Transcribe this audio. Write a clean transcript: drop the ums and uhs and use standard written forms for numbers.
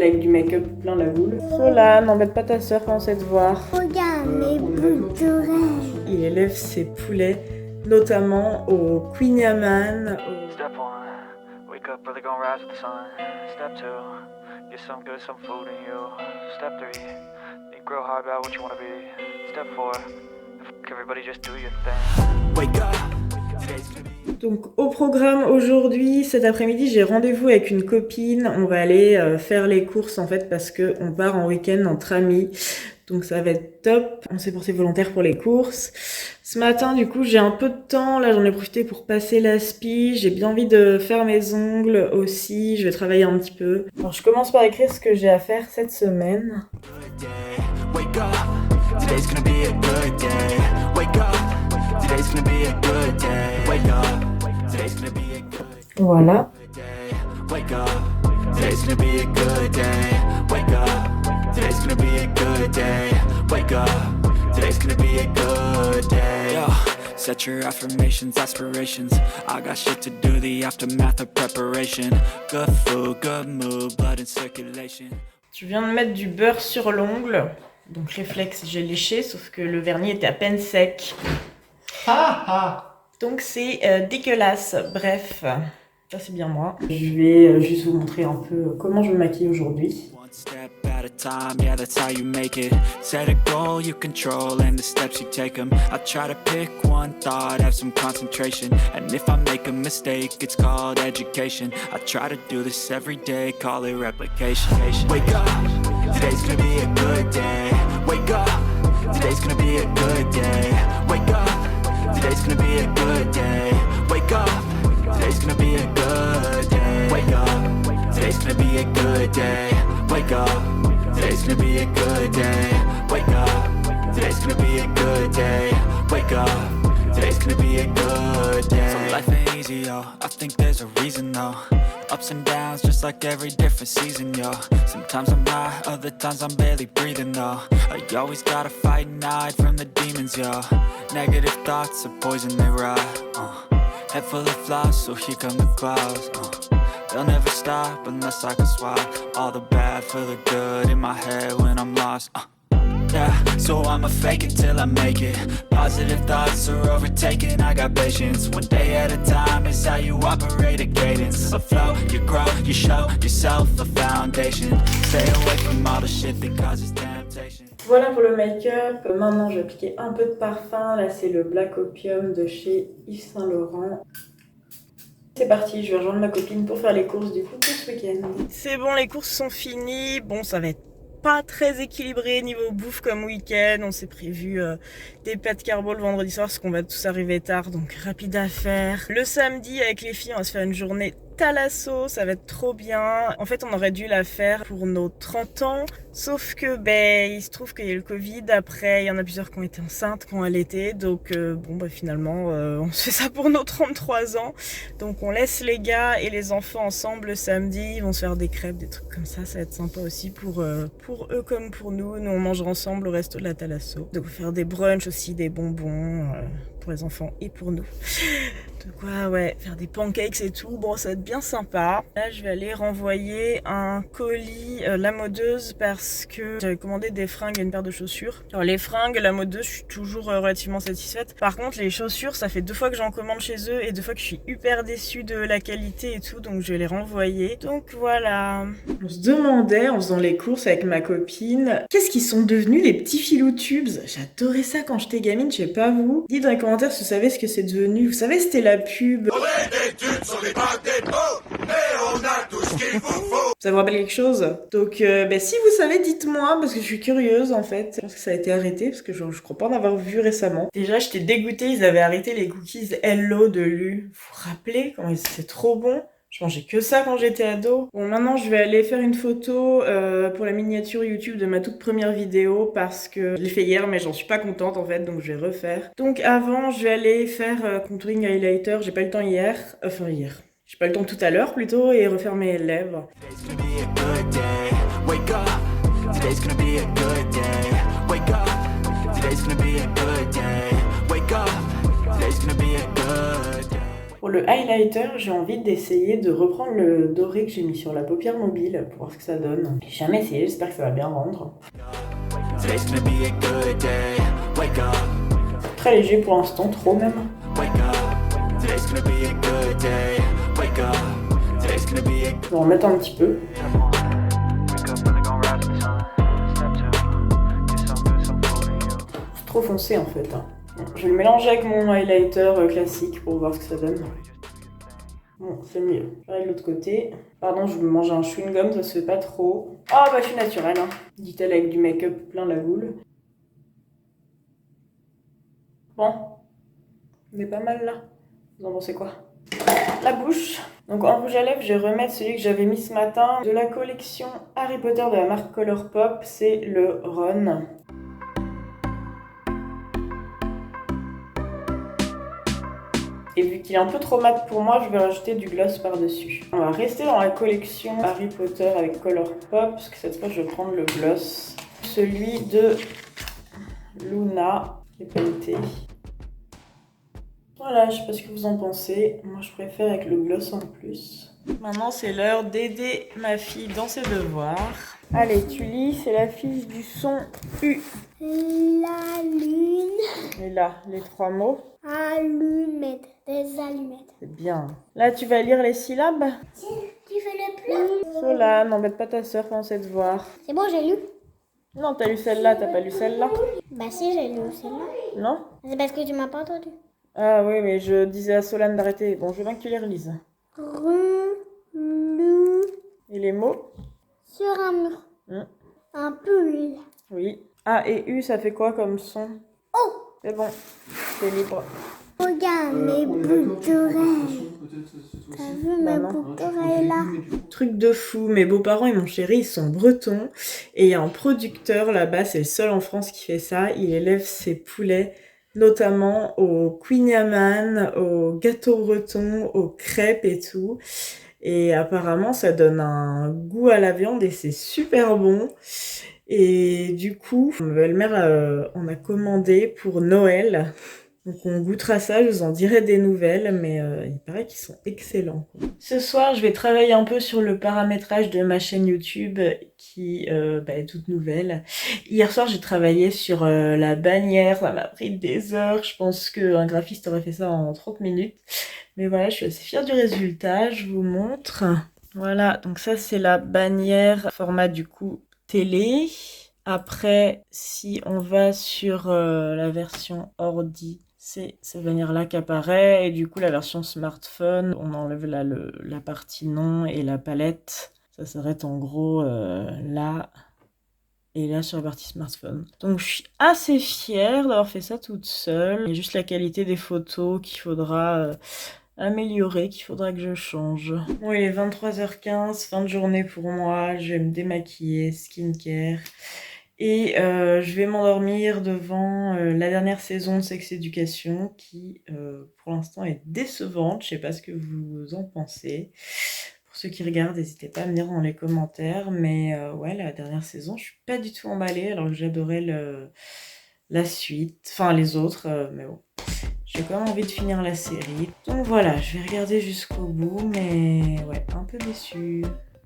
avec du make-up plein la boule. Sola, n'embête pas ta soeur quand on sait te voir. Regarde mes boucles d'oreilles. Il élève ses poulets, notamment au Queen Yaman. Step 1, wake up early, gonna rise with the sun. Step 2, get some good, some food in you. Step 3, think real hard about what you wanna be. Step 4, everybody just do your thing. Wake up, today's gonna be. Donc au programme aujourd'hui, cet après-midi, j'ai rendez-vous avec une copine. On va aller faire les courses en fait parce que on part en week-end entre amis. Donc ça va être top. On s'est porté volontaire pour les courses. Ce matin, du coup, j'ai un peu de temps. Là, j'en ai profité pour passer l'aspi. J'ai bien envie de faire mes ongles aussi. Je vais travailler un petit peu. Alors, je commence par écrire ce que j'ai à faire cette semaine. Wake up, today's gonna be a good day. Wake up, today's gonna be a good day. Wake up, today's gonna be a good Voilà. day. Wake up, today's gonna be a good day. Wake up, today's gonna be a good day. Wake up, today's gonna be a good day. Yo, set your affirmations, aspirations. I got shit to do, the aftermath of preparation. Good food, good mood, blood in circulation. Je viens de mettre du beurre sur l'ongle. Donc réflexe, j'ai léché, sauf que le vernis était à peine sec. Donc c'est dégueulasse. Bref, ça c'est bien moi. Je vais juste vous montrer un peu comment je me maquille aujourd'hui. One step at a time, yeah, that's how you make it. Set a goal you control and the steps you take them. I try to pick one thought, have some concentration. And if I make a mistake, it's called education. I try to do this every day, call it replication. Wake up, today's gonna be a good day. Wake up, today's gonna be a good day. Wake up, today's gonna be a good day. Wake up, today's gonna be a good day. Wake up, today's gonna be a good day. Wake up, today's gonna be a good day. Wake up, today's gonna be a good day. Wake up, today's gonna be a good day. So life ain't easy, yo. I think there's a reason, though. Ups and downs, just like every different season, yo. Sometimes I'm high, other times I'm barely breathing, though. I always gotta fight and hide from the demons, yo. Negative thoughts are poison, they rot. Head full of flies, so here come the clouds. They'll never stop unless I can swap all the bad for the good in my head when I'm lost. Yeah, so I'ma fake it till I make it. Positive thoughts are overtaken, I got patience. One day at a time is how you operate a cadence. A flow, you grow, you show yourself a foundation. Stay away from all the shit that causes temptation. Voilà pour le make-up. Maintenant, je vais appliquer un peu de parfum. Là, c'est le Black Opium de chez Yves Saint Laurent. C'est parti, je vais rejoindre ma copine pour faire les courses du coup pour ce week-end. C'est bon, les courses sont finies. Bon, ça va être pas très équilibré niveau bouffe comme week-end. On s'est prévu des pâtes carbo le vendredi soir parce qu'on va tous arriver tard, donc rapide à faire. Le samedi, avec les filles, on va se faire une journée thalasso, ça va être trop bien. En fait, on aurait dû la faire pour nos 30 ans, sauf que il se trouve qu'il y a eu le Covid. Après, il y en a plusieurs qui ont été enceintes, qui ont allaité, donc finalement, on se fait ça pour nos 33 ans. Donc on laisse les gars et les enfants ensemble le samedi, ils vont se faire des crêpes, des trucs comme ça va être sympa aussi pour eux comme pour nous. Nous, on mangera ensemble au resto de la thalasso. Donc on va faire des brunchs aussi, des bonbons pour les enfants et pour nous. De quoi, ouais, faire des pancakes et tout. Bon, ça va être bien sympa. Là, je vais aller renvoyer un colis La Modeuse parce que j'avais commandé des fringues et une paire de chaussures. Alors, les fringues, La Modeuse, je suis toujours relativement satisfaite. Par contre, les chaussures, ça fait 2 fois que j'en commande chez eux et 2 fois que je suis hyper déçue de la qualité et tout. Donc, je vais les renvoyer. Donc, voilà. On se demandait, en faisant les courses avec ma copine, qu'est-ce qu'ils sont devenus les petits filous tubes? J'adorais ça quand j'étais gamine, je sais pas vous. Dites dans les commentaires si vous savez ce que c'est devenu. Vous savez, c'était la pub. Ça vous rappelle quelque chose? Donc si vous savez, dites-moi parce que je suis curieuse en fait. Je pense que ça a été arrêté parce que je crois pas en avoir vu récemment. Déjà j'étais dégoûtée, ils avaient arrêté les cookies Hello de Lu. Vous vous rappelez comment ils étaient trop bons? Je mangeais que ça quand j'étais ado. Bon, maintenant, je vais aller faire une photo pour la miniature YouTube de ma toute première vidéo parce que je l'ai fait hier, mais j'en suis pas contente en fait, donc je vais refaire. Donc avant, je vais aller faire contouring highlighter. J'ai pas eu le temps hier. J'ai pas eu le temps tout à l'heure plutôt et refaire mes lèvres. Pour le highlighter, j'ai envie d'essayer de reprendre le doré que j'ai mis sur la paupière mobile pour voir ce que ça donne. J'ai jamais essayé, j'espère que ça va bien rendre. Très léger pour l'instant, trop même. Je vais en mettre un petit peu. C'est trop foncé en fait. Bon, je vais le mélanger avec mon highlighter classique pour voir ce que ça donne. Bon, c'est mieux. J'arrive de l'autre côté. Pardon, je vais manger un chewing-gum, ça se fait pas trop. Ah bah je suis naturelle, hein. Dit-elle avec du make-up plein la boule. Bon, on est pas mal là. Vous en pensez quoi? La bouche. Donc en rouge à lèvres, je vais remettre celui que j'avais mis ce matin de la collection Harry Potter de la marque Colourpop. C'est le Ron. Et vu qu'il est un peu trop mat pour moi, je vais rajouter du gloss par-dessus. On va rester dans la collection Harry Potter avec Colourpop, parce que cette fois je vais prendre le gloss. Celui de Luna, qui est pailleté. Voilà, je sais pas ce que vous en pensez. Moi je préfère avec le gloss en plus. Maintenant c'est l'heure d'aider ma fille dans ses devoirs. Allez, tu lis, c'est la fiche du son U. La lune. Et là, les 3 mots. Allumette. Des allumettes. C'est bien. Là, tu vas lire les syllabes. Tu fais le plan. Solane, n'embête pas ta soeur pendant ses devoirs. C'est bon, j'ai lu. Non, t'as lu celle-là, t'as pas lu celle-là. Bah si, j'ai lu celle-là. Non? C'est parce que tu m'as pas entendu. Ah oui, mais je disais à Solane d'arrêter. Bon, je veux bien que tu les relises. Relu. Et les mots? Sur un mur. Un pull. Oui. A et U, ça fait quoi comme son? Oh! C'est bon, t'es libre. Regarde mes boucles d'oreilles. T'as vu mes boucles d'oreilles là? Truc de fou, mes beaux-parents et mon chéri, ils sont bretons. Et il y a un producteur là-bas, c'est le seul en France qui fait ça. Il élève ses poulets, notamment au Queen Yaman, aux gâteaux bretons, aux crêpes et tout. Et apparemment, ça donne un goût à la viande et c'est super bon. Et du coup, ma belle-mère en a commandé pour Noël. Donc on goûtera ça, je vous en dirai des nouvelles, mais il paraît qu'ils sont excellents. Ce soir, je vais travailler un peu sur le paramétrage de ma chaîne YouTube qui est toute nouvelle. Hier soir, j'ai travaillé sur la bannière, ça m'a pris des heures. Je pense qu'un graphiste aurait fait ça en 30 minutes. Mais voilà, je suis assez fière du résultat, je vous montre. Voilà, donc ça c'est la bannière format du coup télé. Après, si on va sur la version ordi, c'est cette bannière-là qui apparaît. Et du coup, la version smartphone, on enlève là la partie nom et la palette. Ça s'arrête en gros là et là sur la partie smartphone. Donc je suis assez fière d'avoir fait ça toute seule. Il y a juste la qualité des photos qu'il faudra améliorer, qu'il faudra que je change. Bon, il est 23h15, fin de journée pour moi. Je vais me démaquiller, skincare. Et je vais m'endormir devant la dernière saison de Sex Education qui, pour l'instant, est décevante. Je sais pas ce que vous en pensez. Pour ceux qui regardent, n'hésitez pas à me dire dans les commentaires. Mais ouais, la dernière saison, je suis pas du tout emballée alors que j'adorais la suite. Enfin, les autres, mais bon. J'ai quand même envie de finir la série. Donc voilà, je vais regarder jusqu'au bout, mais ouais, un peu déçue.